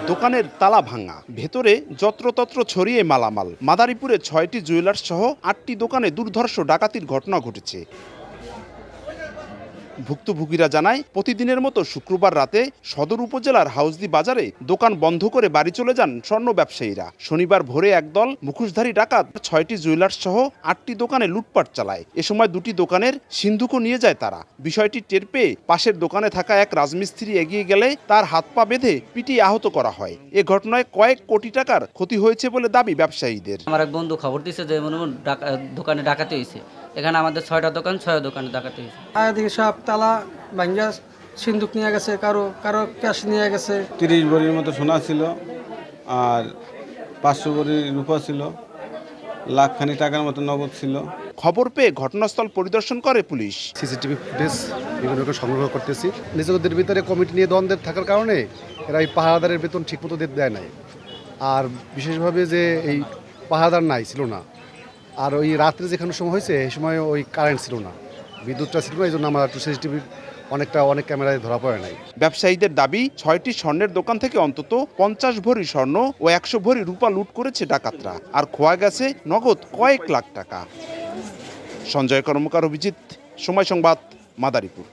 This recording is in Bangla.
দোকানের তালা ভাঙা, ভেতরে যত্রতত্র ছড়িয়ে মালামাল। মাদারীপুরে ৬টি জুয়েলার্স সহ ৮টি দোকানে দুর্ধর্ষ ডাকাতির ঘটনা ঘটেছে। ভুক্তভোগীরা জানায়, প্রতিদিনের মতো শুক্রবার রাতে সদর উপজেলার হাউসদি বাজারে দোকান বন্ধ করে বাড়ি চলে যান স্বর্ণ ব্যবসায়ীরা। শনিবার ভোরে একদল মুখোশধারী ডাকাত ৬টি জুয়েলার্স সহ ৮টি দোকানে লুটপাট চালায়। এ সময় দুটি দোকানের সিন্ধুকও নিয়ে যায় তারা। বিষয়টি টের পেয়ে পাশের দোকানে থাকা এক রাজমিস্ত্রি এগিয়ে গেলে তার হাত পা বেঁধে পিটিয়ে আহত করা হয়। এ ঘটনায় কয়েক কোটি টাকার ক্ষতি হয়েছে বলে দাবি ব্যবসায়ীদের। আমার এক বন্ধু খবর দিয়েছে যে দোকানে ডাকাতি হয়েছে। এখানে আমাদের ৬টা দোকান, ৬ দোকানে ডাকাতি হয়েছে। আগে সব তালা ভাঙ্গা সিন্দুক নিয়ে গেছে, কারো ক্যাশ নিয়ে গেছে। ৩০ ভরির মতো সোনা ছিল আর ৫০০ ভরি রূপা ছিল, লাখখানি টাকার মতো নগদ ছিল। খবর পেয়ে ঘটনাস্থল পরিদর্শন করে পুলিশ। সিসিটিভি ফুটেজ বিভিন্ন রকম সংগ্রহ করতেছি। নিজেদের ভিতরে কমিটি নিয়ে দ্বন্দ্বের থাকার কারণে এরা এই পাহারাদারের বেতন ঠিকমতো দেয় নাই। আর বিশেষভাবে যে এই পাহারাদার ছিল না, আর ওই রাত্রে যেখানে সময় হয়েছে এই সময় ওই কারেন্ট ছিল না, বিদ্যুৎটা ছিল না, এই জন্য আমরা একটু সিসিটিভি অনেক ক্যামেরায় ধরা পড়ে নাই। ব্যবসায়ীদের দাবি, ৬টি স্বর্ণের দোকান থেকে অন্তত ৫০ ভরি স্বর্ণ ও ১০০ ভরি রূপা লুট করেছে ডাকাতরা। আর খোয়া গেছে নগদ কয়েক লাখ টাকা। সঞ্জয় কর্মকার, অভিজিৎ, সময় সংবাদ, মাদারীপুর।